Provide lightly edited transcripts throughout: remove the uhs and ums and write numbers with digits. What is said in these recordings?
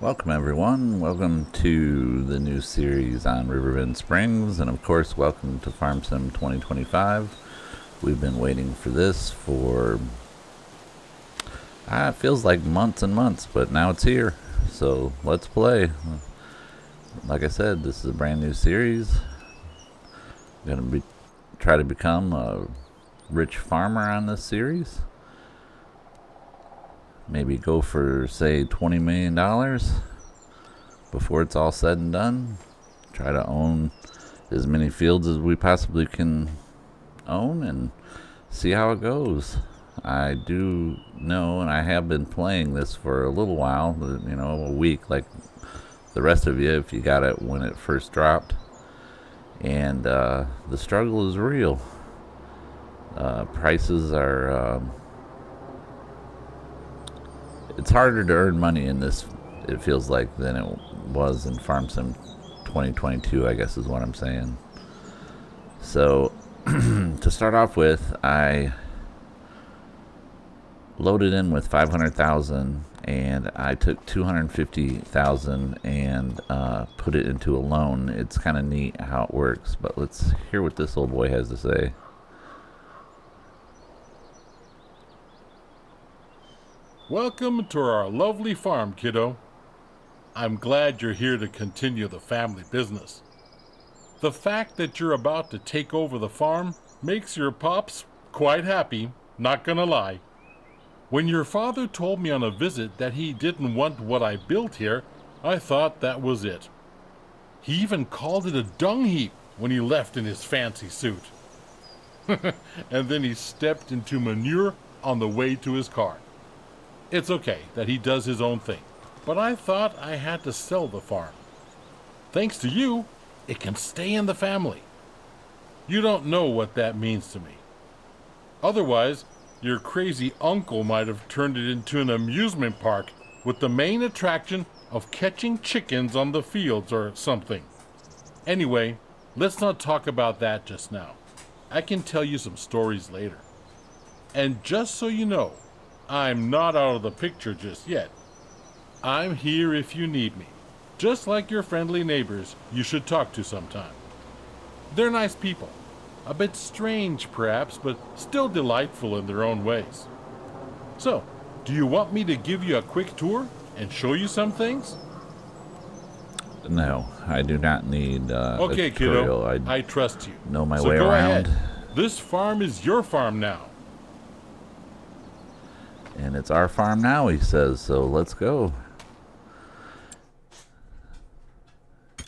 Welcome, everyone. Welcome to the new series on Riverbend Springs, and of course, welcome to Farm Sim 2025. We've been waiting for this for it feels like months and months, but now it's here. So let's play. Like I said, this is a brand new series. I'm gonna try to become a rich farmer on this series. Maybe go for say $20 million before it's all said and done. Try to own as many fields as we possibly can own and see how it goes. I do know, and I have been playing this for a little while, a week like the rest of you if you got it when it first dropped. And the struggle is real. Prices are. It's harder to earn money in this, it feels like, than it was in Farm Sim 2022, I guess is what I'm saying. So, to start off with, I loaded in with 500,000 and I took 250,000 and put it into a loan. It's kind of neat how it works, but let's hear what this old boy has to say. Welcome to our lovely farm, kiddo. I'm glad you're here to continue the family business. The fact that you're about to take over the farm makes your pops quite happy, not gonna lie. When your father told me on a visit that he didn't want what I built here, I thought that was it. He even called it a dung heap when he left in his fancy suit. And then he stepped into manure on the way to his car. It's okay that he does his own thing, but I thought I had to sell the farm. Thanks to you, it can stay in the family. You don't know what that means to me. Otherwise, your crazy uncle might have turned it into an amusement park with the main attraction of catching chickens on the fields or something. Anyway, let's not talk about that just now. I can tell you some stories later. And just so you know, I'm not out of the picture just yet. I'm here if you need me, just like your friendly neighbors you should talk to sometime. They're nice people, a bit strange perhaps, but still delightful in their own ways. So, do you want me to give you a quick tour and show you some things? No, I do not need a Okay, kiddo, tutorial. I I trust you. know my So way go around. ahead. This farm is your farm now. And it's our farm now, he says, so let's go.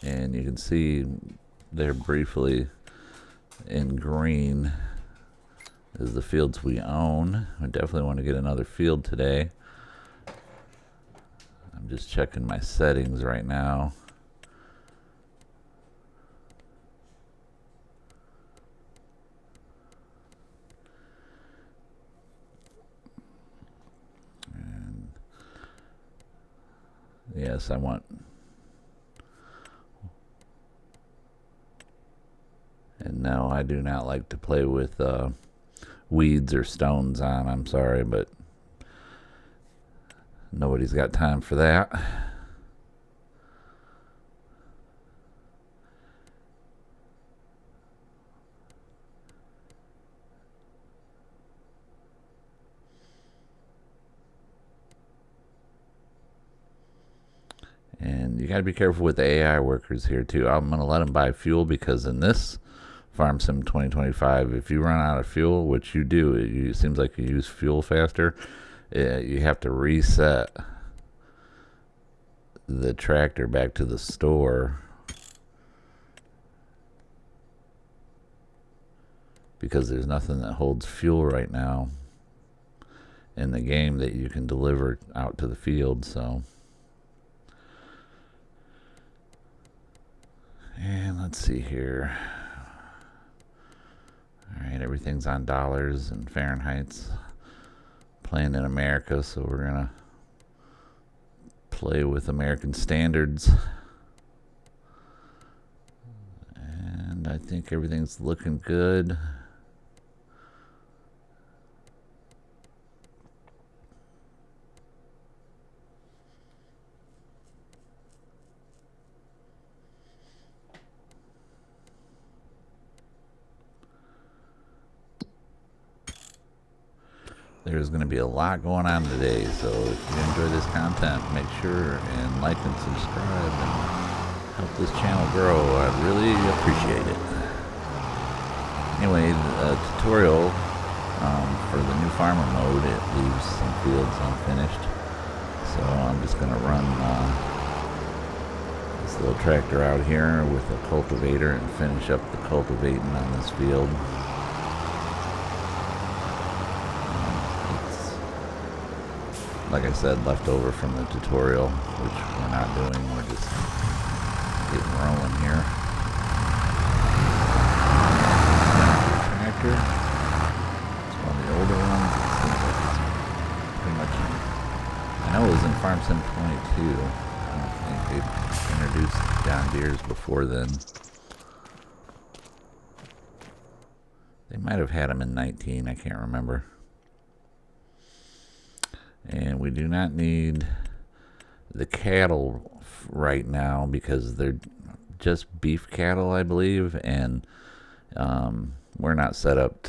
And you can see there briefly in green is the fields we own. I definitely want to get another field today. I'm just checking my settings right now. And yes, I want. And no, I do not like to play with weeds or stones on. I'm sorry, but nobody's got time for that. And you got to be careful with the AI workers here too. I'm going to let them buy fuel because in this Farm Sim 2025, if you run out of fuel, which you do, it seems like you use fuel faster, you have to reset the tractor back to the store because there's nothing that holds fuel right now in the game that you can deliver out to the field. So, and let's see here. All right, everything's on dollars and Fahrenheits. Playing in America, so we're gonna play with American standards. And I think everything's looking good. there's going to be a lot going on today. So if you enjoy this content, make sure and like and subscribe and help this channel grow. I'd really appreciate it. Anyway, the tutorial for the new farmer mode, it leaves some fields unfinished. So I'm just going to run this little tractor out here with a cultivator and finish up the cultivating on this field. Like I said, left over from the tutorial, which we're not doing. We're just getting rolling here. Tractor. It's one of the older ones. It seems like it's pretty much. I know it was in Farm Sim 22. I don't think they introduced John Deere's before then. They might have had them in 19. I can't remember. And we do not need the cattle right now because they're just beef cattle, I believe, and we're not set up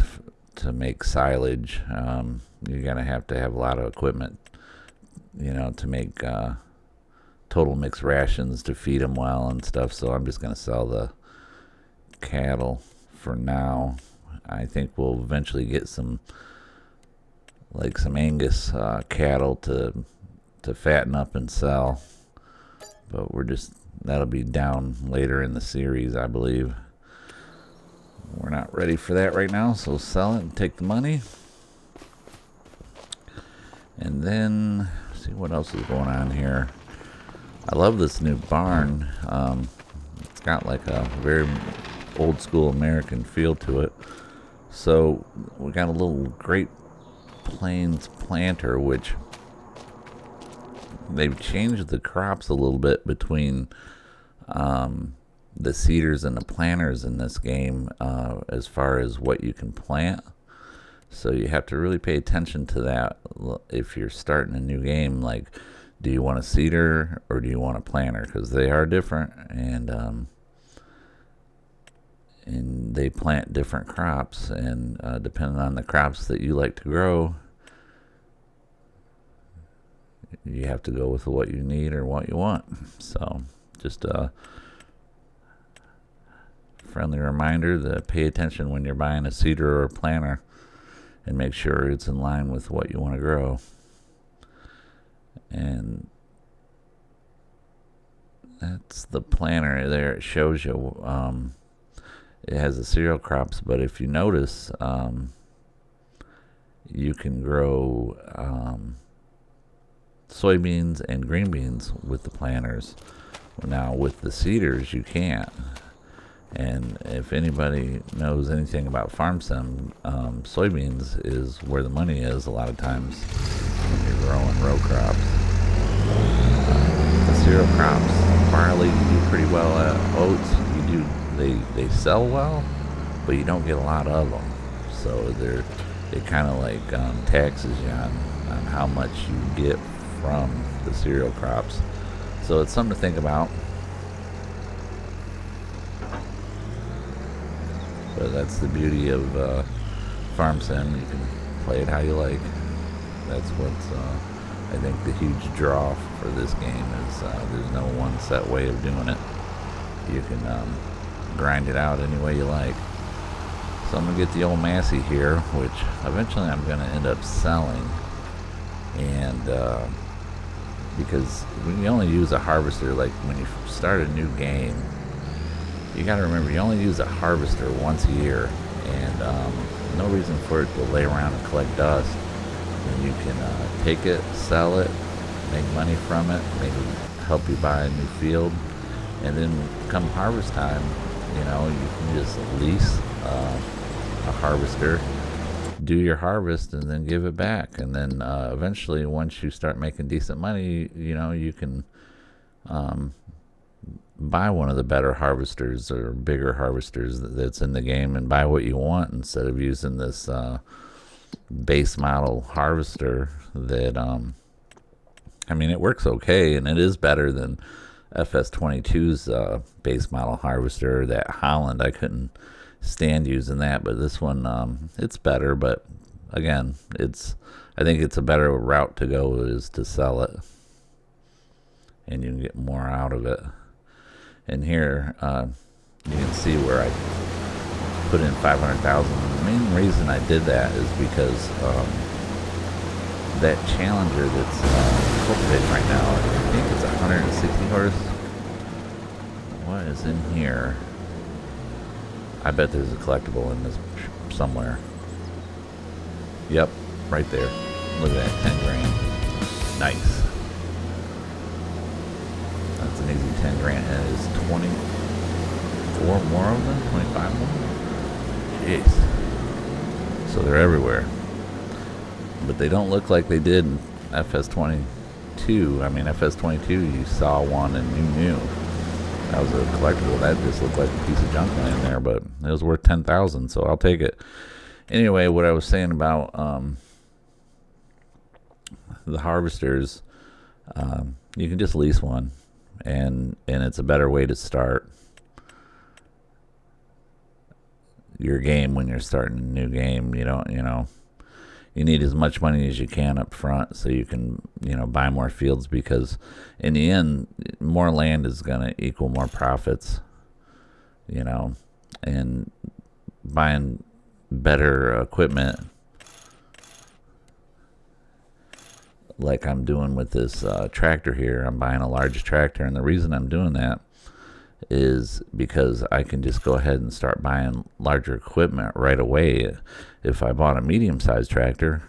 to make silage. You're gonna have to have a lot of equipment, you know, to make total mixed rations to feed them well and stuff. So I'm just gonna sell the cattle for now. I think we'll eventually get some Angus cattle to fatten up and sell, but that'll be down later in the series, I believe. We're not ready for that right now, so sell it and take the money, and then see what else is going on here. I love this new barn. It's got like a very old school American feel to it. So we got a little Great Plains planter, which they've changed the crops a little bit between the seeders and the planters in this game as far as what you can plant. So you have to really pay attention to that if you're starting a new game. Like, do you want a seeder or do you want a planter? Because they are different, and they plant different crops, and depending on the crops that you like to grow, you have to go with what you need or what you want. So just a friendly reminder to pay attention when you're buying a seeder or a planter and make sure it's in line with what you want to grow. And that's the planter there. It shows you it has the cereal crops, but if you notice, you can grow soybeans and green beans with the planters. Now with the seeders you can't. And if anybody knows anything about Farm Sim, soybeans is where the money is a lot of times when you're growing row crops. The cereal crops, barley, you do pretty well at. Oats, you do. They sell well, but you don't get a lot of them. So it kind of like taxes you on how much you get from the cereal crops. So it's something to think about. But that's the beauty of Farm Sim. You can play it how you like. That's what's I think the huge draw for this game is there's no one set way of doing it. You can grind it out any way you like. So I'm gonna get the old Massey here, which eventually I'm gonna end up selling, and because when you only use a harvester, like when you start a new game, you gotta remember you only use a harvester once a year, and no reason for it to lay around and collect dust. And you can take it, sell it, make money from it, maybe help you buy a new field, and then come harvest time, you know, you can just lease a harvester, do your harvest, and then give it back. And then eventually, once you start making decent money, you know, you can buy one of the better harvesters or bigger harvesters that's in the game and buy what you want instead of using this base model harvester that I mean, it works okay, and it is better than FS22's base model harvester. That Holland, I couldn't stand using that, but this one, it's better. But again, it's I think it's a better route to go is to sell it, and you can get more out of it. And here, you can see where I put in 500,000. The main reason I did that is because that Challenger that's cultivating right now, I think it's 160 horse. What is in here? I bet there's a collectible in this somewhere. Yep, right there. Look at that, 10 grand. Nice. That's an easy 10 grand. And it's 24 more of them? 25 more? Jeez. So they're everywhere. But they don't look like they did in FS22. I mean, FS22, you saw one and you knew. That was a collectible. That just looked like a piece of junk laying there, but it was worth 10,000, so I'll take it. Anyway, what I was saying about the harvesters, you can just lease one, and it's a better way to start your game when you're starting a new game. You need as much money as you can up front so you can, buy more fields, because in the end, more land is going to equal more profits, and buying better equipment like I'm doing with this tractor here. I'm buying a large tractor, and the reason I'm doing that is because I can just go ahead and start buying larger equipment right away. If I bought a medium-sized tractor,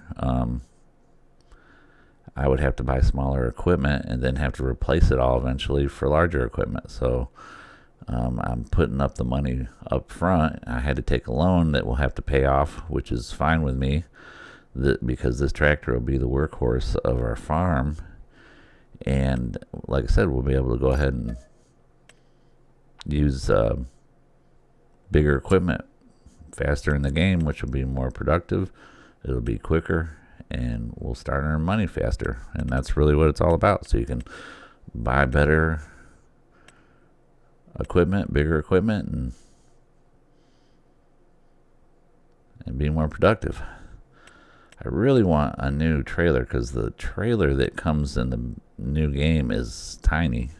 I would have to buy smaller equipment and then have to replace it all eventually for larger equipment. So I'm putting up the money up front. I had to take a loan that we'll have to pay off, which is fine with me, because this tractor will be the workhorse of our farm. And like I said, we'll be able to go ahead and use bigger equipment faster in the game, which will be more productive. It'll be quicker, and we'll start earning money faster. And that's really what it's all about. So you can buy better equipment, bigger equipment, and be more productive. I really want a new trailer, because the trailer that comes in the new game is tiny.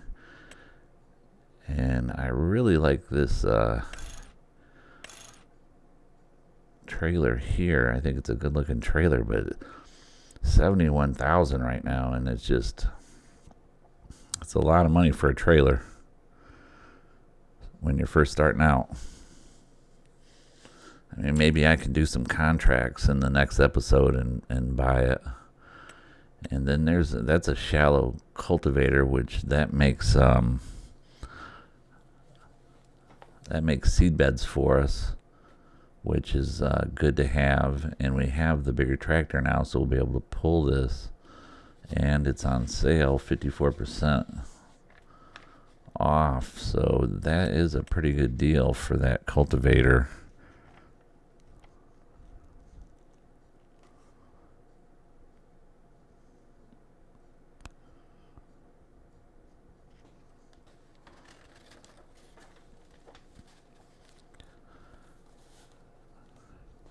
And I really like this trailer here. I think it's a good looking trailer, but 71,000 right now, and it's a lot of money for a trailer when you're first starting out. I mean, maybe I can do some contracts in the next episode and buy it. And then that's a shallow cultivator, which that makes seed beds for us, which is good to have. And we have the bigger tractor now, so we'll be able to pull this. And it's on sale, 54% off. So that is a pretty good deal for that cultivator.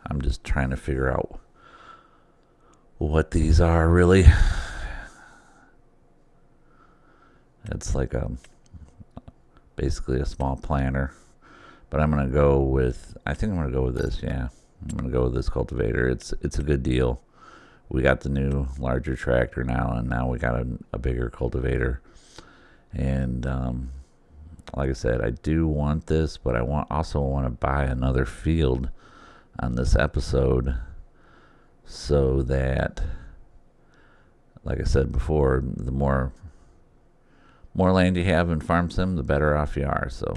I'm just trying to figure out what these are really. It's like basically a small planter, but I think I'm gonna go with this. Yeah, I'm gonna go with this cultivator. It's a good deal. We got the new larger tractor now, and now we got a bigger cultivator. And like I said, I do want this, but I also want to buy another field on this episode, so that, like I said before, the more land you have in Farm Sim, the better off you are. So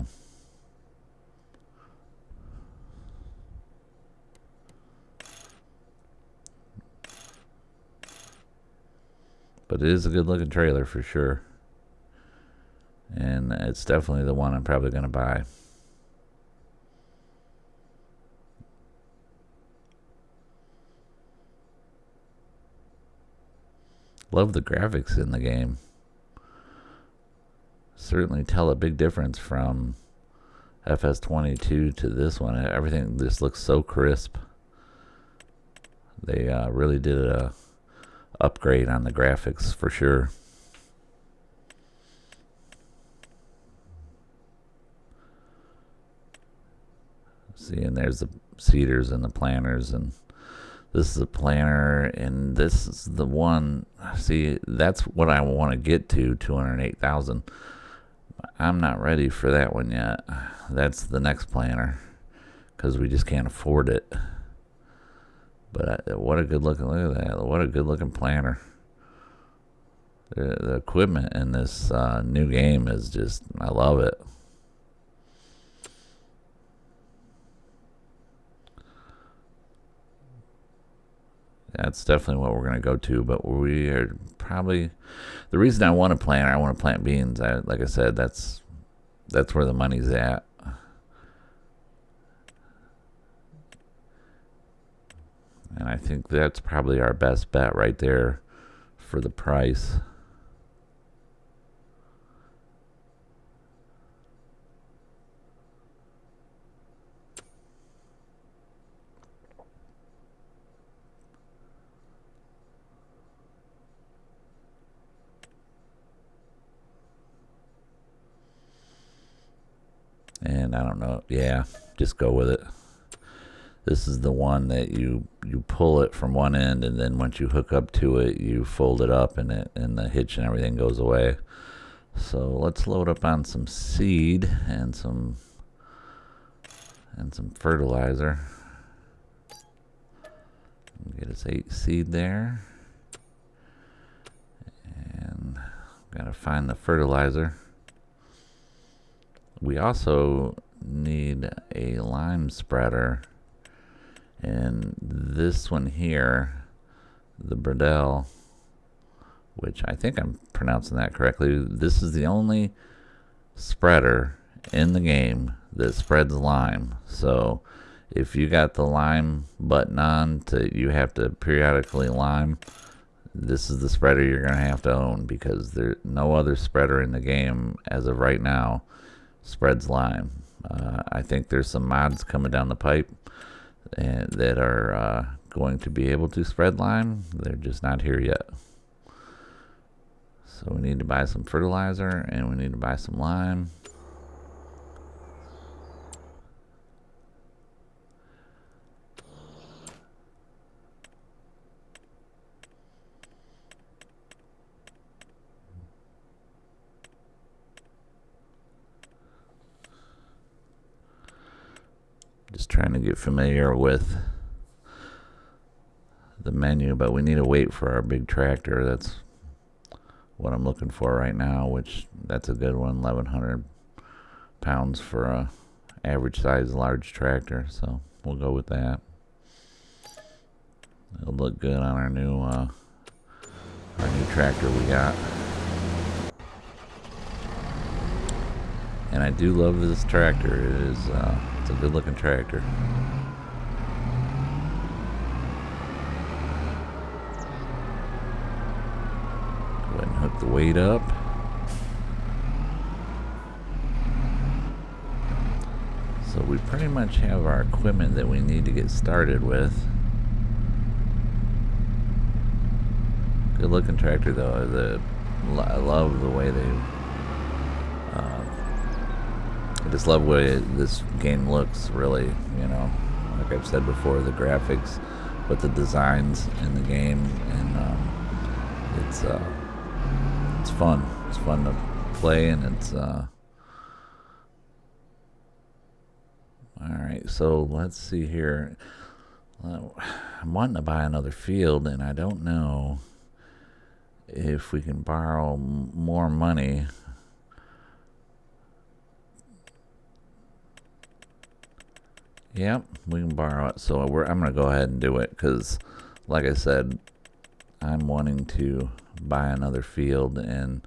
but it is a good looking trailer for sure, and it's definitely the one I'm probably going to buy. Love the graphics in the game. Certainly tell a big difference from FS22 to this one. Everything just looks so crisp. They really did a upgrade on the graphics for sure. See, and there's the seeders and the planters, and this is a planter, and this is the one. See, that's what I want to get to, 208,000. I'm not ready for that one yet. That's the next planter, because we just can't afford it. But what a good looking, look at that. What a good looking planter. The equipment in this new game is just, I love it. That's definitely what we're going to go to, but we are probably, the reason I want to plant beans. Like I said, that's where the money's at. And I think that's probably our best bet right there for the price. And I don't know. Yeah, just go with it. This is the one that you pull it from one end, and then once you hook up to it, you fold it up, and the hitch and everything goes away. So let's load up on some seed and some fertilizer. Get us 8 seed there, and gotta find the fertilizer. We also need a lime spreader, and this one here, the Bredel, which I think I'm pronouncing that correctly. This is the only spreader in the game that spreads lime. So if you got the lime button on, you have to periodically lime, this is the spreader you're going to have to own, because there's no other spreader in the game as of right now spreads lime. I think there's some mods coming down the pipe that are going to be able to spread lime. They're just not here yet. So we need to buy some fertilizer, and we need to buy some lime. Just trying to get familiar with the menu, but we need to wait for our big tractor. That's what I'm looking for right now, which that's a good one. 1,100 pounds for a average size large tractor, so we'll go with that. It'll look good on our new tractor we got. And I do love this tractor. It is it's a good looking tractor. Go ahead and hook the weight up. So we pretty much have our equipment that we need to get started with. Good looking tractor though. I love the way they I just love the way this game looks, really, you know. Like I've said before, the graphics, but the designs in the game, and it's fun. It's fun to play, and it's all right. So let's see here. I'm wanting to buy another field, and I don't know if we can borrow more money. Yep, we can borrow it. So I'm going to go ahead and do it, because, like I said, I'm wanting to buy another field, and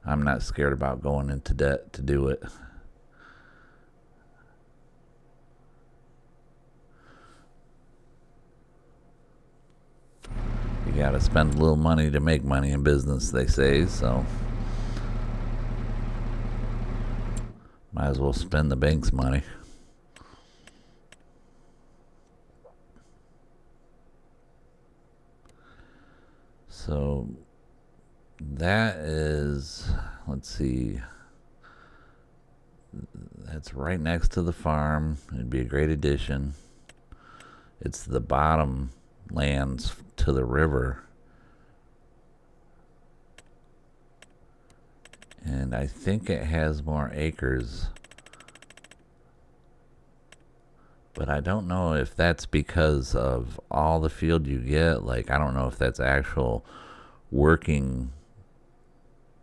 I'm not scared about going into debt to do it. You got to spend a little money to make money in business, they say, so might as well spend the bank's money. So that is, let's see, that's right next to the farm. It'd be a great addition. It's the bottom lands to the river. And I think it has more acres. But I don't know if that's because of all the field you get. Like, I don't know if that's actual working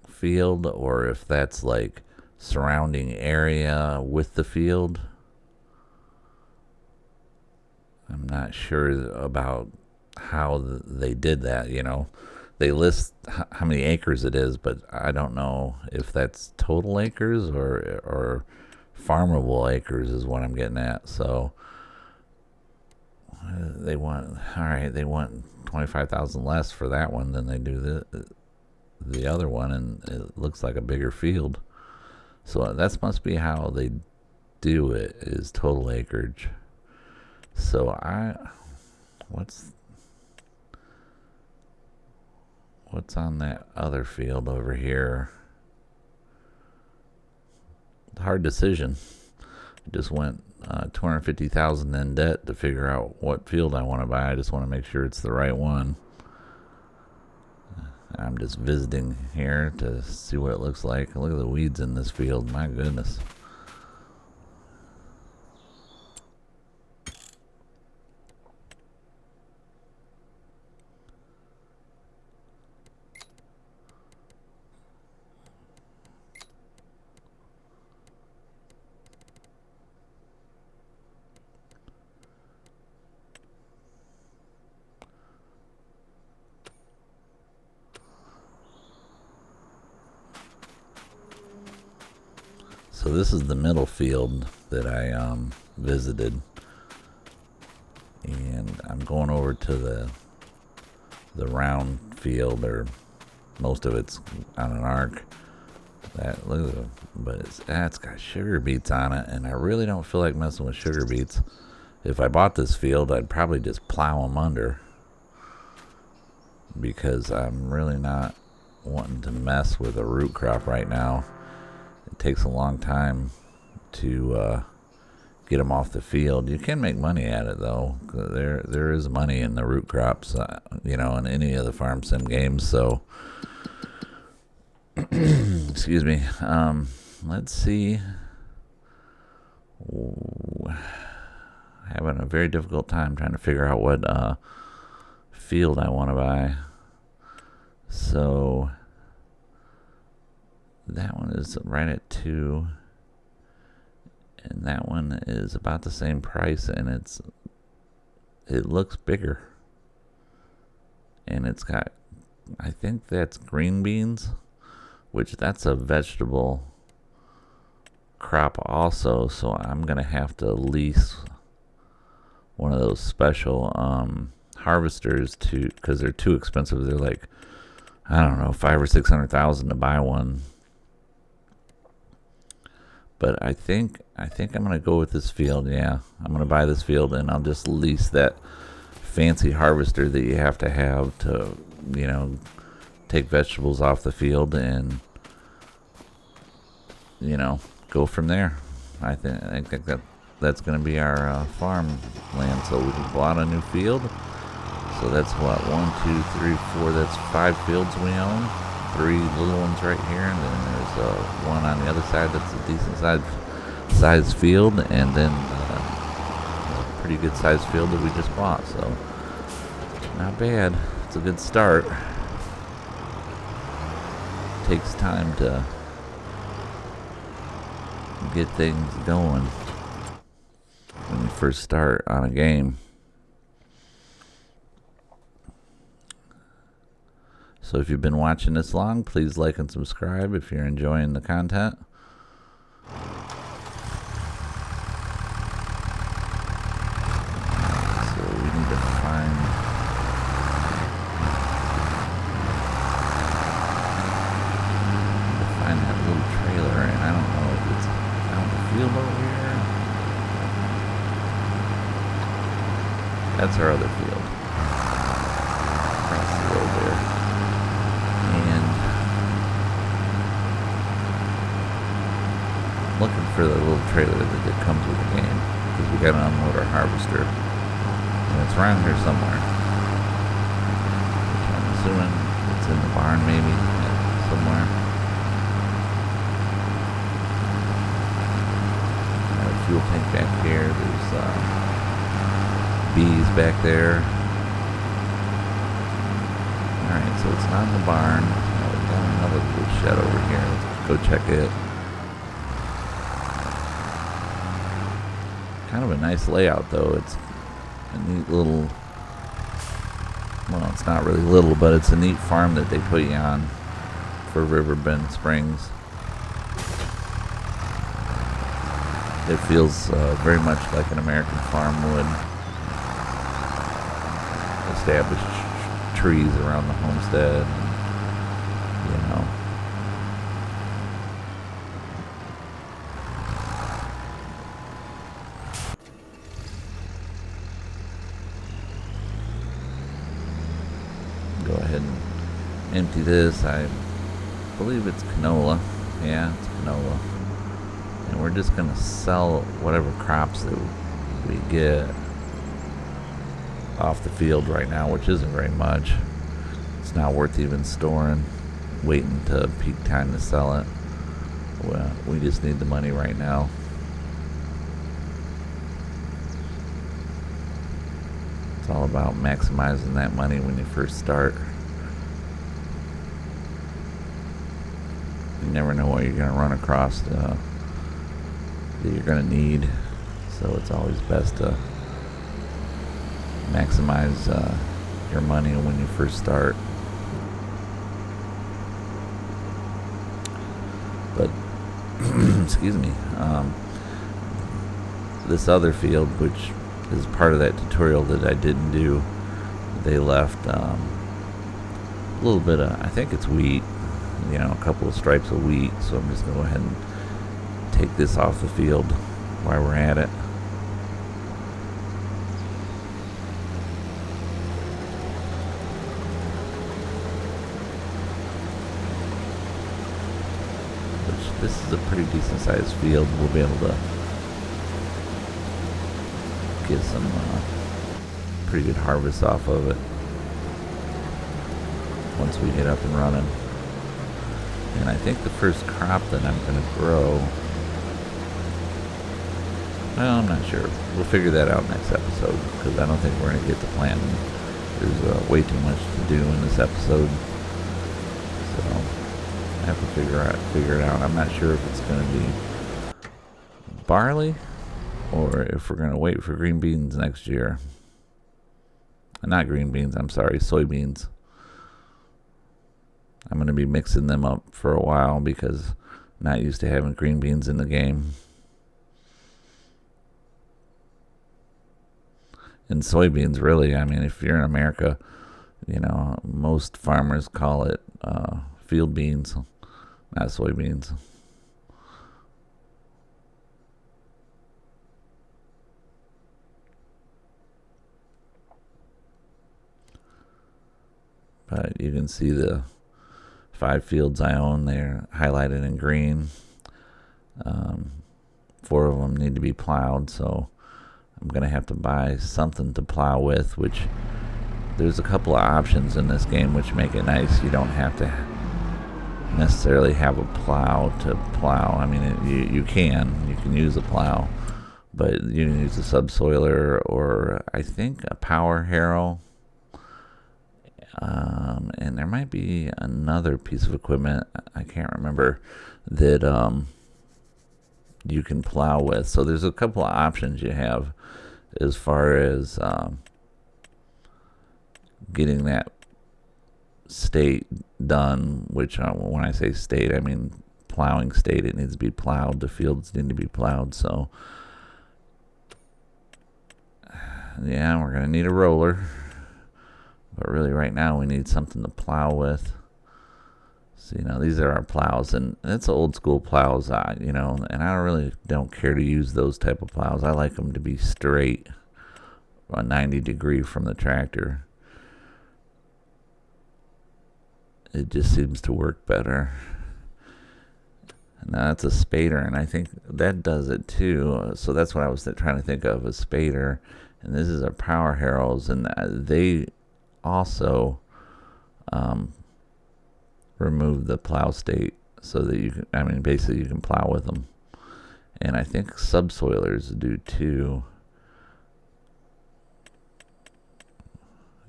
field or if that's like surrounding area with the field. I'm not sure about how they did that, you know. They list how many acres it is, but I don't know if that's total acres or farmable acres is what I'm getting at. So they want, all right, they want 25,000 less for that one than they do the other one, and it looks like a bigger field. So that must be how they do it, is total acreage. So what's on that other field over here? Hard decision. I just went 250,000 in debt to figure out what field I want to buy. I just want to make sure it's the right one. I'm just visiting here to see what it looks like. Look at the weeds in this field. My goodness. So this is the middle field that I visited, and I'm going over to the round field, or most of it's on an arc. That look, but it's got sugar beets on it, and I really don't feel like messing with sugar beets. If I bought this field, I'd probably just plow them under, because I'm really not wanting to mess with a root crop right now. It takes a long time to get them off the field. You can make money at it though. There is money in the root crops, you know, in any of the farm sim games. So, excuse me. Let's see. Having a very difficult time trying to figure out what field I want to buy. So that one is right at 2, and that one is about the same price, and it looks bigger, and it's got, I think that's green beans, which that's a vegetable crop also. So I'm gonna have to lease one of those special harvesters because they're too expensive. They're like, I don't know, 500,000 or 600,000 to buy one. But I think I'm gonna go with this field. Yeah, I'm gonna buy this field, and I'll just lease that fancy harvester that you have to, you know, take vegetables off the field, and you know, go from there. I think that's gonna be our farm land. So we bought a new field. So that's what, 1, 2, 3, 4. That's 5 fields we own. 3 little ones right here, and then there's one on the other side that's a decent size field, and then a pretty good sized field that we just bought. So not bad. It's a good start. Takes time to get things going when you first start on a game. So if you've been watching this long, please like and subscribe if you're enjoying the content. So we need to find that little trailer, and I don't know if it's out in the field over here. That's our other field. Across the road there. looking for the little trailer that comes with the game, because we gotta unload our harvester. And it's around here somewhere. Which I'm assuming it's in the barn maybe, somewhere. Got a fuel tank back here. There's bees back there. Alright, so it's not in the barn. We've got another little shed over here. Let's go check it. Kind of a nice layout though. It's a neat little, well, it's not really little, but it's a neat farm that they put you on for Riverbend Springs. It feels very much like an American farm would. Established trees around the homestead, and, you know. Go ahead and empty this. I believe it's canola. Yeah, it's canola. And we're just going to sell whatever crops that we get off the field right now, which isn't very much. It's not worth even storing, waiting to peak time to sell it. Well, we just need the money right now. It's all about maximizing that money when you first start. You never know what you're going to run across that you're going to need, so it's always best to maximize your money when you first start. But excuse me, this other field, which is part of that tutorial that I didn't do, they left a little bit of, I think it's wheat, you know, a couple of stripes of wheat. So I'm just going to go ahead and take this off the field while we're at it. This is a pretty decent sized field. We'll be able to get some pretty good harvest off of it once we get up and running. And I think the first crop that I'm going to grow, well, I'm not sure. We'll figure that out next episode, because I don't think we're going to get to planting. There's way too much to do in this episode. So I have to figure it out. I'm not sure if it's going to be barley or if we're going to wait for green beans next year. Not green beans, I'm sorry, soybeans. I'm going to be mixing them up for a while because I'm not used to having green beans in the game. And soybeans, really, I mean, if you're in America, you know, most farmers call it field beans, not soybeans. But you can see the 5 fields I own there highlighted in green. 4 of them need to be plowed, so I'm going to have to buy something to plow with, which there's a couple of options in this game which make it nice. You don't have to necessarily have a plow to plow. I mean, you can use a plow, but you can use a subsoiler or I think a power harrow. And there might be another piece of equipment, I can't remember, that you can plow with. So there's a couple of options you have as far as getting that state done, which when I say state, I mean plowing state. It needs to be plowed. The fields need to be plowed. So yeah, we're going to need a roller. But really right now we need something to plow with. So, you know, these are our plows, and it's old school plows, you know, and I really don't care to use those type of plows. I like them to be straight, 90 degree from the tractor. It just seems to work better. Now that's a spader, and I think that does it too. So that's what I was trying to think of, a spader. And this is our power harrows, and they also remove the plow state so that you can, I mean, basically you can plow with them. And I think subsoilers do too.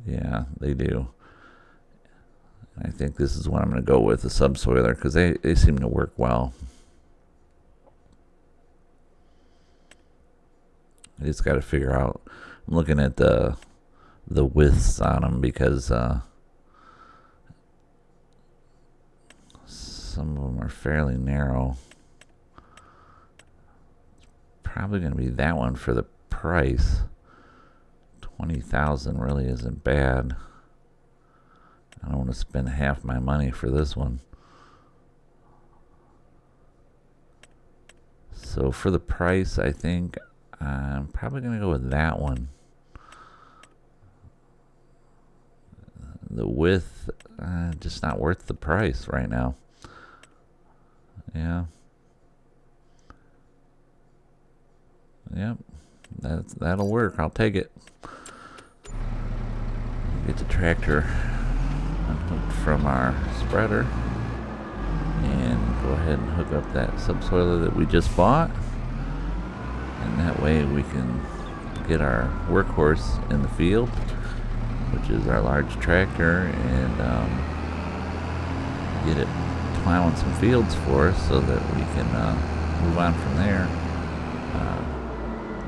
Yeah, they do. I think this is what I'm going to go with, the subsoiler, because they seem to work well. I just got to figure out. I'm looking at the widths on them because some of them are fairly narrow. Probably going to be that one for the price. 20,000 really isn't bad. I don't want to spend half my money for this one. So for the price, I think I'm probably going to go with that one. The width, just not worth the price right now. Yeah. Yep. That'll work. I'll take it. Get the tractor unhooked from our spreader and go ahead and hook up that subsoiler that we just bought, and that way we can get our workhorse in the field, which is our large tractor, and get it plowing some fields for us so that we can move on from there.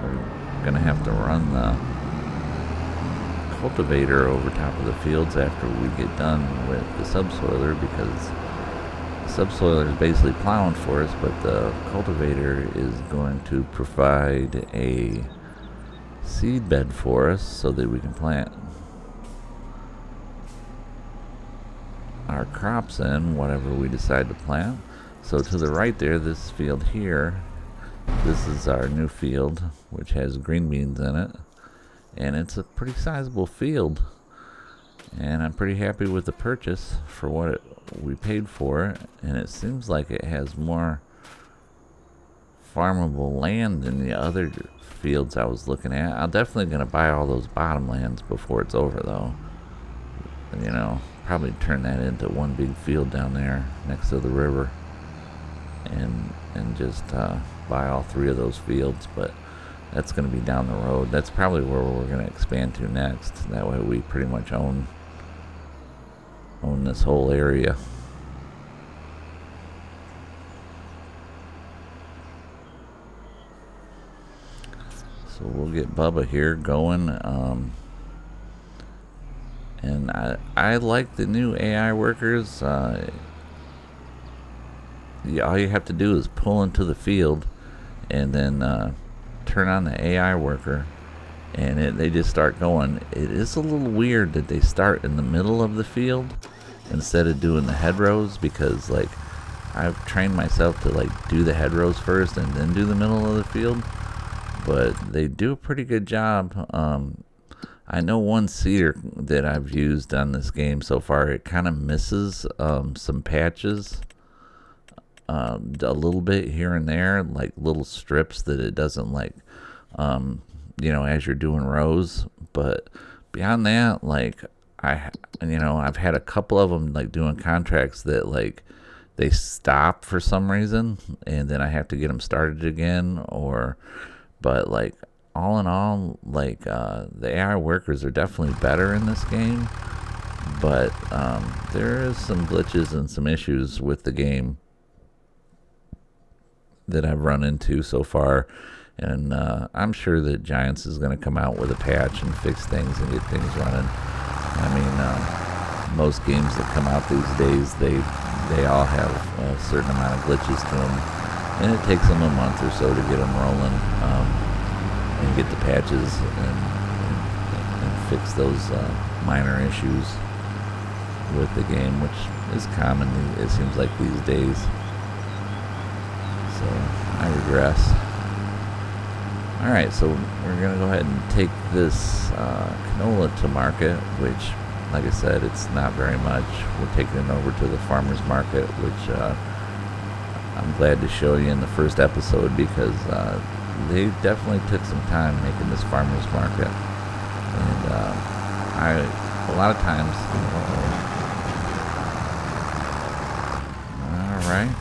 We're gonna have to run the cultivator over top of the fields after we get done with the subsoiler, because the subsoiler is basically plowing for us, but the cultivator is going to provide a seed bed for us so that we can plant our crops in, whatever we decide to plant. So to the right there, this field here, this is our new field, which has green beans in it. And it's a pretty sizable field, and I'm pretty happy with the purchase for what we paid for it. And it seems like it has more farmable land than the other fields I was looking at. I'm definitely going to buy all those bottom lands before it's over, though. You know, probably turn that into one big field down there next to the river, and just buy all 3 of those fields. But that's going to be down the road. That's probably where we're going to expand to next. That way we pretty much own this whole area. So we'll get Bubba here going. And I like the new AI workers. All you have to do is pull into the field and then turn on the AI worker, and they just start going. It is a little weird that they start in the middle of the field instead of doing the hedgerows, because like I've trained myself to like do the hedgerows first and then do the middle of the field, but they do a pretty good job. I know one seeder that I've used on this game so far, it kind of misses some patches a little bit here and there, like little strips that it doesn't like, as you're doing rows. But beyond that, like I've had a couple of them like doing contracts that like they stop for some reason, and then I have to get them started again. But like all in all, like the AI workers are definitely better in this game, but there is some glitches and some issues with the game that I've run into so far, and I'm sure that Giants is going to come out with a patch and fix things and get things running. I mean, most games that come out these days, they all have a certain amount of glitches to them, and it takes them a month or so to get them rolling, and get the patches and fix those minor issues with the game, which is common, it seems like, these days. So I regress. Alright, so we're going to go ahead and take this canola to market, which, like I said, it's not very much. We're taking it over to the farmer's market, which I'm glad to show you in the first episode because they definitely took some time making this farmer's market. And a lot of times, alright,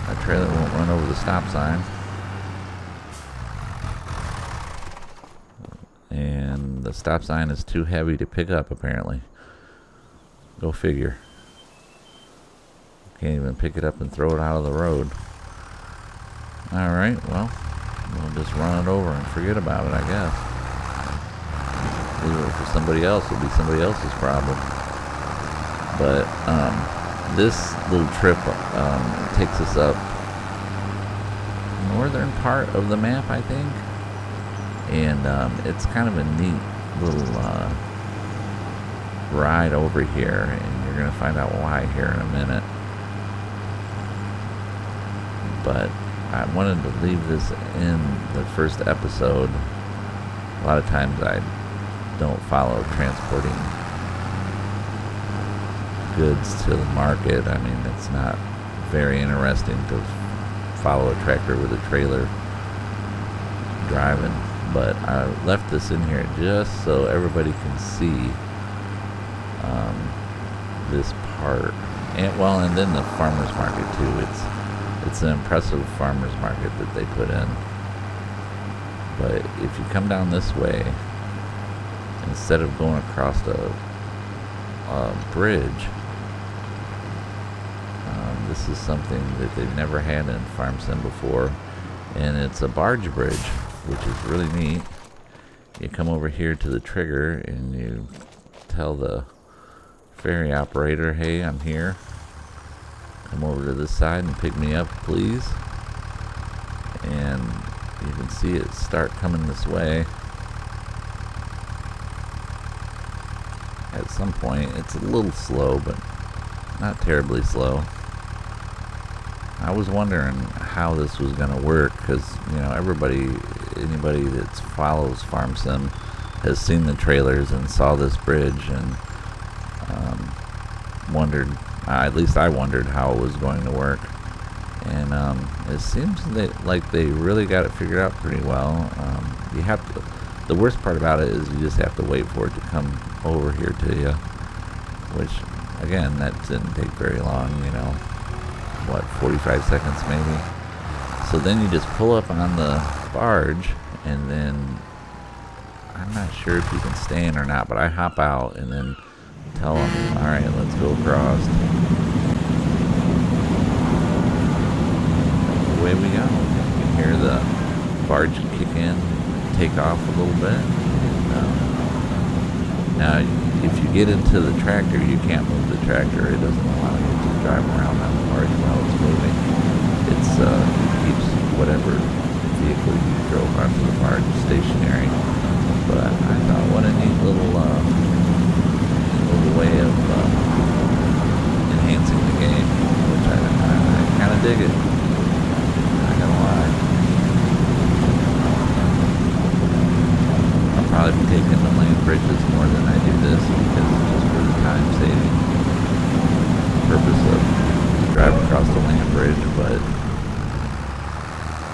that trailer won't run over the stop sign. And the stop sign is too heavy to pick up, apparently. Go figure. Can't even pick it up and throw it out of the road. Alright, well, we'll just run it over and forget about it, I guess. Leave it for somebody else. It'll be somebody else's problem. But this little trip takes us up northern part of the map, I think. And it's kind of a neat little ride over here, and you're going to find out why here in a minute. But I wanted to leave this in the first episode. A lot of times I don't follow transporting goods to the market. I mean, it's not very interesting to follow a tractor with a trailer driving. But I left this in here just so everybody can see this part. And then the farmer's market too. It's an impressive farmer's market that they put in. But if you come down this way, instead of going across a bridge, this is something that they've never had in Farm Sim before, and it's a barge bridge, which is really neat. You come over here to the trigger and you tell the ferry operator, hey, I'm here. Come over to this side and pick me up, please. And you can see it start coming this way. At some point, it's a little slow, but not terribly slow. I was wondering how this was going to work because, you know, anybody that follows Farm Sim has seen the trailers and saw this bridge and wondered, at least I wondered how it was going to work. And it seems like they really got it figured out pretty well. You have to. The worst part about it is you just have to wait for it to come over here to you, which, again, that didn't take very long, you know, 45 seconds maybe. So then you just pull up on the barge, and then I'm not sure if you can stay in or not, but I hop out and then tell them, alright, let's go across. Away we go. You can hear the barge kick in, take off a little bit. Now, if you get into the tractor, you can't move the tractor. It doesn't allow you to drive around on the barge while it's moving. It keeps whatever vehicle you drove onto the barge stationary. But I thought, what a neat little way of enhancing the game, which I kind of dig it. Not gonna lie. I'll probably be taking the land bridges more than I do this because it's just for the time saving purpose of driving across the land bridge, but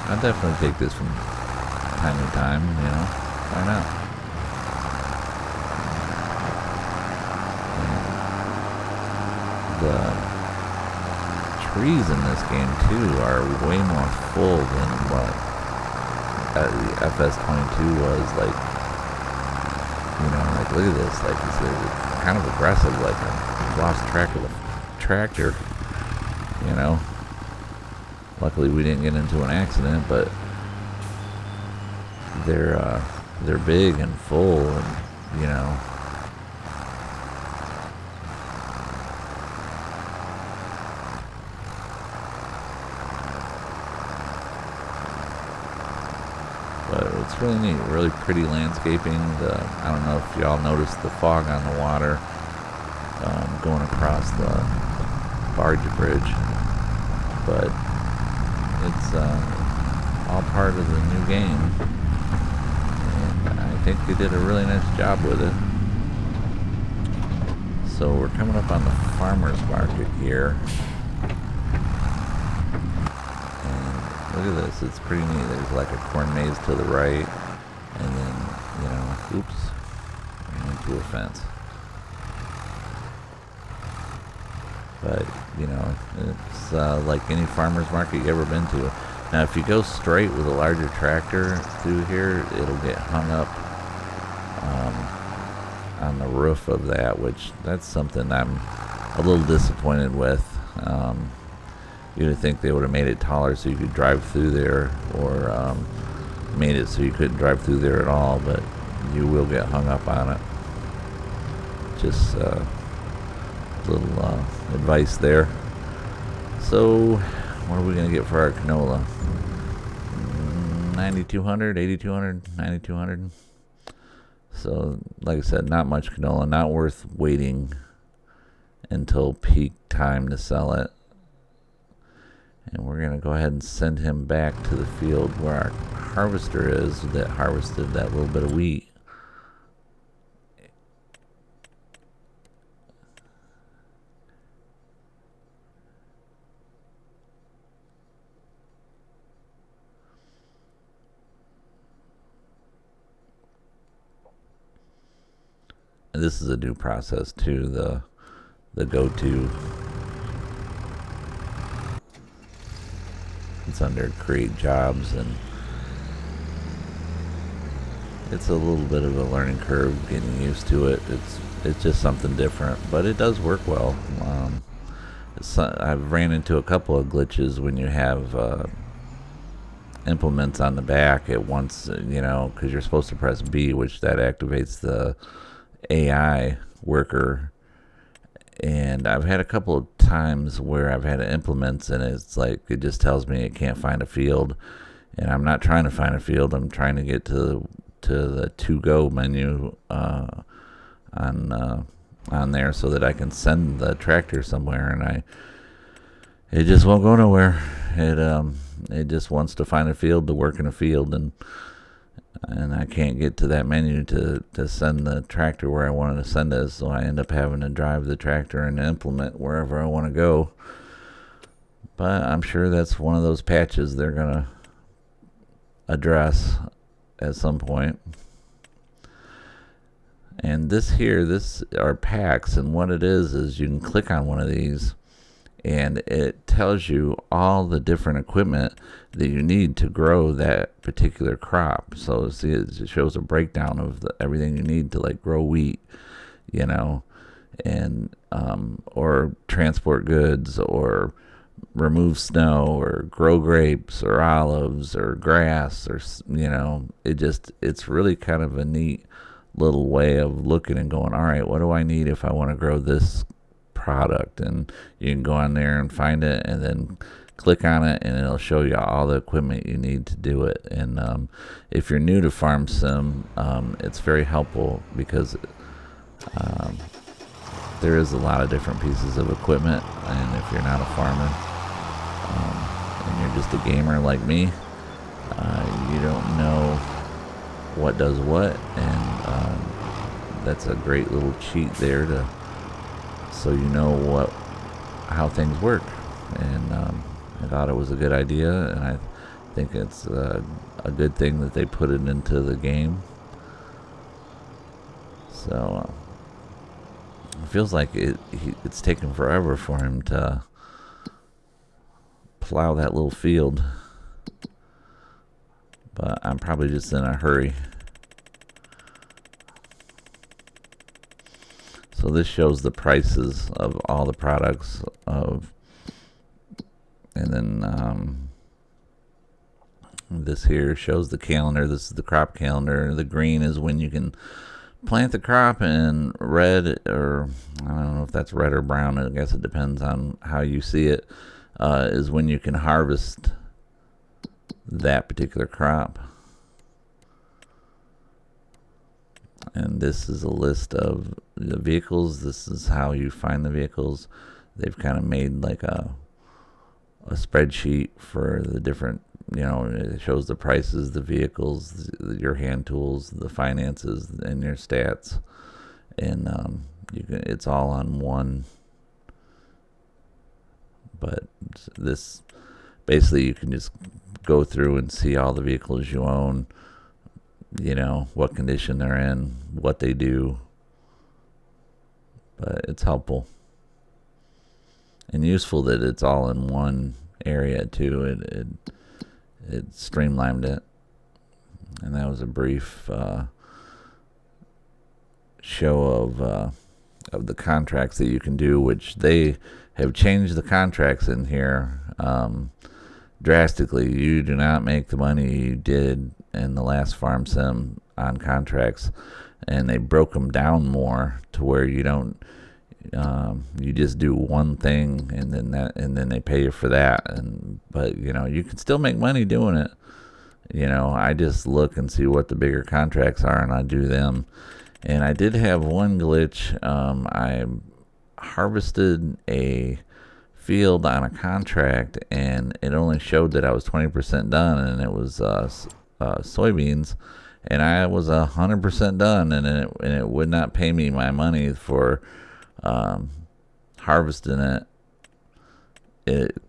I'll definitely take this from time to time, you know, why not? The trees in this game too are way more full than what the FS22 was. Like, you know, like look at this, like it's kind of aggressive. Like I lost track of the tractor, you know. Luckily we didn't get into an accident, but they're big and full, and you know. But it's really neat, really pretty landscaping. I don't know if y'all noticed the fog on the water going across the barge bridge, but it's all part of the new game, and I think they did a really nice job with it. So we're coming up on the farmer's market here, Look at this. It's pretty neat. There's like a corn maze to the right. And then, oops. Ran into a fence. But, it's like any farmer's market you ever been to. Now, if you go straight with a larger tractor through here, it'll get hung up on the roof of that, which that's something I'm a little disappointed with. You would think they would have made it taller so you could drive through there, or made it so you couldn't drive through there at all, but you will get hung up on it. Just a little advice there. So, what are we going to get for our canola? 9,200, 8,200, 9,200. So, like I said, not much canola, not worth waiting until peak time to sell it. And we're going to go ahead and send him back to the field where our harvester is that harvested that little bit of wheat. And this is a new process too, the go-to. It's under create jobs, and it's a little bit of a learning curve getting used to it. It's just something different, but it does work well. I've ran into a couple of glitches when you have implements on the back at once, because you're supposed to press B, which that activates the AI worker. And I've had a couple of times where I've had implements and it's like it just tells me it can't find a field, and I'm not trying to find a field. I'm trying to get to the to go menu on there so that I can send the tractor somewhere, and it just won't go nowhere. It just wants to find a field to work in a field, and I can't get to that menu to send the tractor where I wanted to send it, so I end up having to drive the tractor and implement wherever I want to go. But I'm sure that's one of those patches they're going to address at some point. And this are packs, and what it is you can click on one of these, and it tells you all the different equipment that you need to grow that particular crop. So see, it shows a breakdown of everything you need to like grow wheat, and or transport goods, or remove snow, or grow grapes or olives or grass, or it's really kind of a neat little way of looking and going, all right, what do I need if I want to grow this product? And you can go on there and find it, and then click on it, and it'll show you all the equipment you need to do it. And if you're new to Farm Sim, it's very helpful because there is a lot of different pieces of equipment, and if you're not a farmer and you're just a gamer like me, you don't know what does what, and that's a great little cheat there so you know how things work. And I thought it was a good idea, and I think it's a good thing that they put it into the game. So it feels like it's taken forever for him to plow that little field, but I'm probably just in a hurry. So this shows the prices of all the products and then this here shows the calendar. This is the crop calendar. The green is when you can plant the crop, and red, or I don't know if that's red or brown, I guess it depends on how you see it, is when you can harvest that particular crop. And this is a list of the vehicles. This is how you find the vehicles. They've kind of made like a spreadsheet for the different, it shows the prices, the vehicles, your hand tools, the finances, and your stats. And it's all on one. But this, basically you can just go through and see all the vehicles you own, what condition they're in, what they do. But it's helpful and useful that it's all in one area too. It streamlined it, and that was a brief show of the contracts that you can do, which they have changed the contracts in here drastically. You do not make the money you did in the last farm sim on contracts, and they broke them down more to where you don't. You just do one thing, and then they pay you for that. But you can still make money doing it. I just look and see what the bigger contracts are, and I do them. And I did have one glitch. I harvested a field on a contract, and it only showed that I was 20% done, and it was soybeans, and I was 100% done, and it would not pay me my money for harvesting it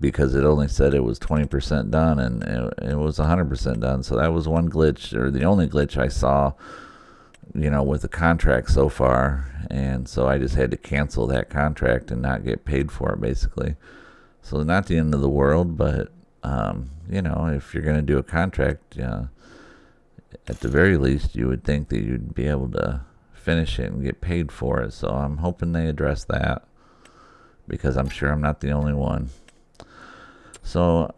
because it only said it was 20% done, and it was 100% done. So that was one glitch, or the only glitch I saw, with the contract so far. And so I just had to cancel that contract and not get paid for it, basically. So not the end of the world, but if you're going to do a contract, at the very least, you would think that you'd be able to finish it and get paid for it. So I'm hoping they address that, because I'm sure I'm not the only one. So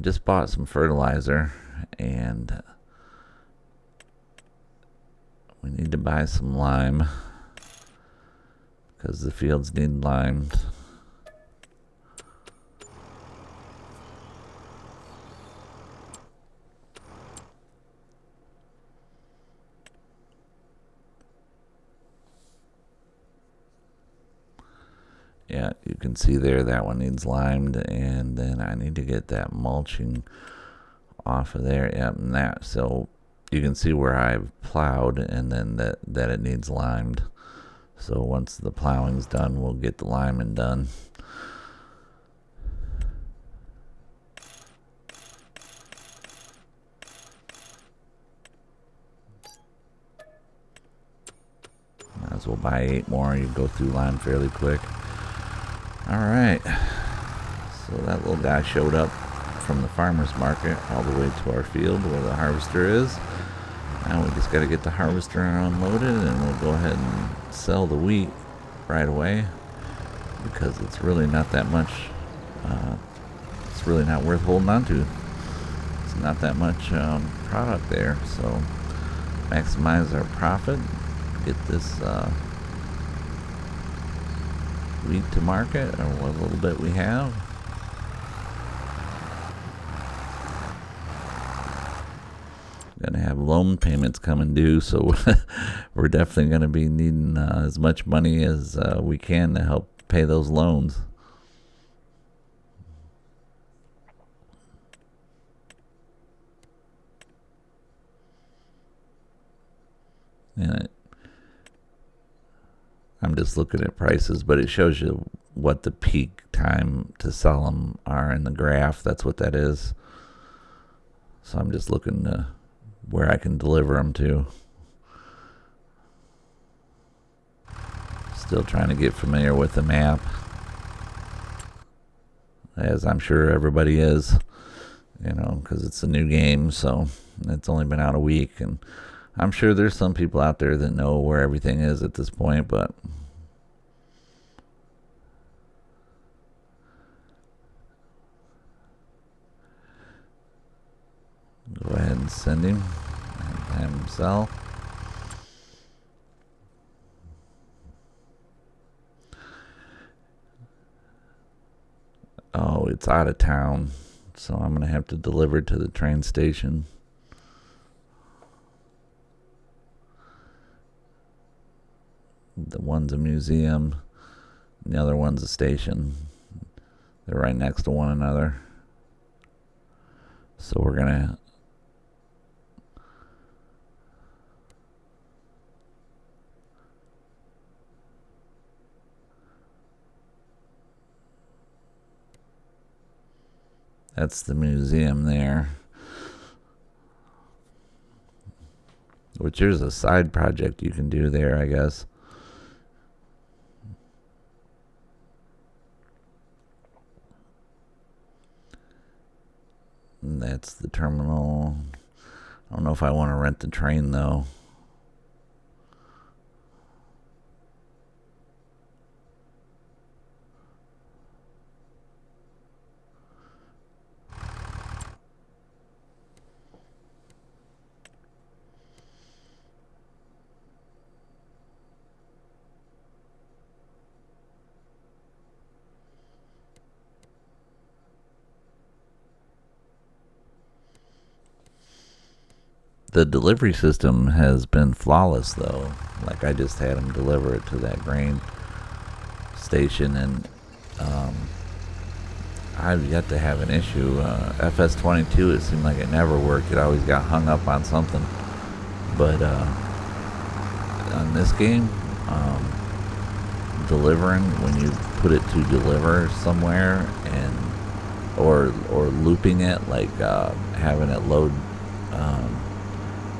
just bought some fertilizer, and we need to buy some lime because the fields need limed. Yeah, you can see there that one needs limed, and then I need to get that mulching off of there. Yeah, and that, so you can see where I've plowed, and then that it needs limed. So once the plowing's done, we'll get the liming done. Might as well buy 8 more. You can go through lime fairly quick. Alright, so that little guy showed up from the farmer's market all the way to our field where the harvester is. Now we just got to get the harvester unloaded, and we'll go ahead and sell the wheat right away, because it's really not that much. It's really not worth holding on to. It's not that much product there, so maximize our profit, get this wheat to market, or what little bit we have. Gonna have loan payments coming due, so we're definitely gonna be needing as much money as we can to help pay those loans. And I'm just looking at prices, but it shows you what the peak time to sell them are in the graph. That's what that is. So I'm just looking to where I can deliver them to. Still trying to get familiar with the map, as I'm sure everybody is, because it's a new game, so it's only been out a week, and I'm sure there's some people out there that know where everything is at this point, but go ahead and send him and have him sell. Oh, it's out of town, so I'm going to have to deliver it to the train station. The one's a museum, and the other one's a station. They're right next to one another. So we're going to That's the museum there. Which there's a side project you can do there, I guess. And that's the terminal. I don't know if I want to rent the train, though. The delivery system has been flawless, though. Like, I just had them deliver it to that grain station, and I've yet to have an issue. FS22, it seemed like it never worked. It always got hung up on something. But on this game, delivering, when you put it to deliver somewhere, and or looping it, like having it load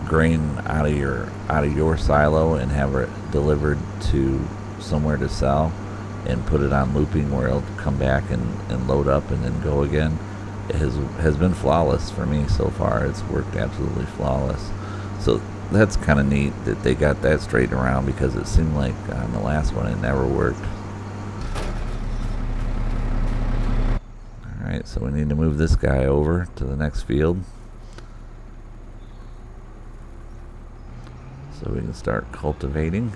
grain out of your silo and have it delivered to somewhere to sell, and put it on looping where it'll come back and load up and then go again, it has been flawless for me so far. It's worked absolutely flawless. So that's kind of neat that they got that straightened around, because it seemed like on the last one it never worked. Alright, so we need to move this guy over to the next field so we can start cultivating.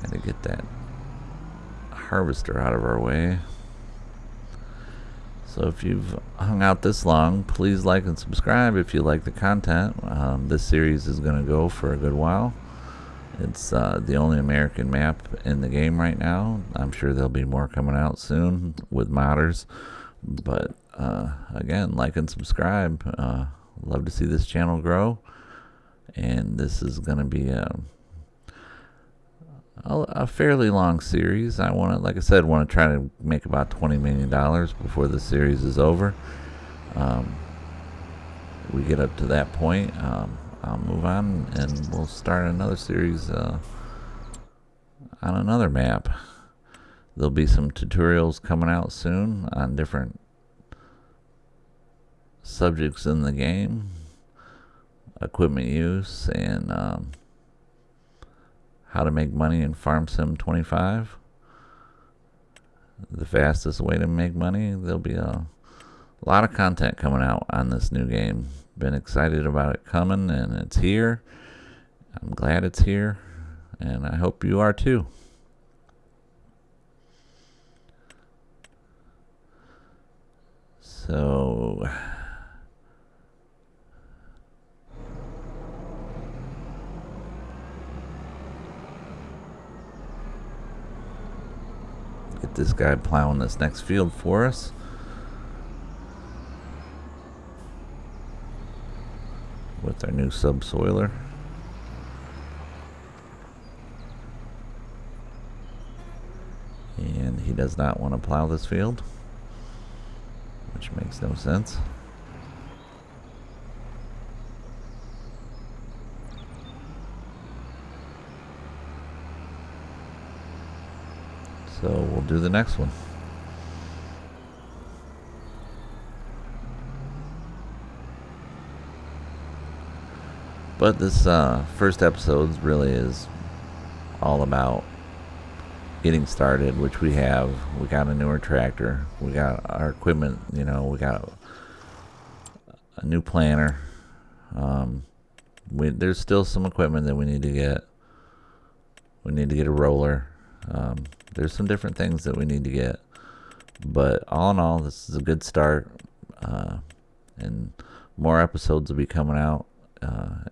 And to get that harvester out of our way. So if you've hung out this long, please like and subscribe if you like the content. This series is going to go for a good while. It's the only American map in the game right now. I'm sure there'll be more coming out soon with modders. But again, like and subscribe. Love to see this channel grow. And this is going to be a fairly long series. I want to, like I said, want to try to make about $20 million before the series is over. We get up to that point, I'll move on and we'll start another series on another map. There'll be some tutorials coming out soon on different subjects in the game, equipment use, and how to make money in Farm Sim 25. The fastest way to make money. There'll be a lot of content coming out on this new game. Been excited about it coming, and it's here. I'm glad it's here, and I hope you are too. So get this guy plowing this next field for us. With our new subsoiler. And he does not want to plow this field, which makes no sense. So we'll do the next one. But this first episode really is all about getting started, which we have. We got a newer tractor. We got our equipment, you know, we got a new planter. There's still some equipment that we need to get. We need to get a roller. There's some different things that we need to get. But all in all, this is a good start. And more episodes will be coming out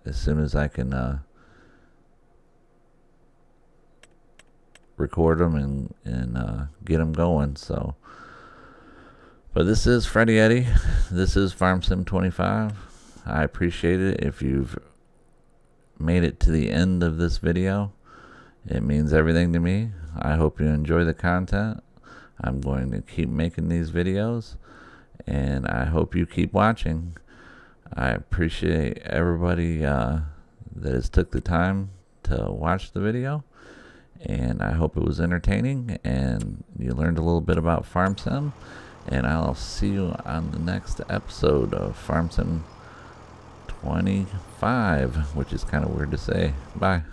as soon as I can record them and get them going. So, but this is Freddy Eddy. This is Farm Sim 25. I appreciate it if you've made it to the end of this video. It means everything to me. I hope you enjoy the content. I'm going to keep making these videos, and I hope you keep watching. I appreciate everybody that has took the time to watch the video, and I hope it was entertaining and you learned a little bit about FarmSim, and I'll see you on the next episode of FarmSim 25, which is kind of weird to say. Bye.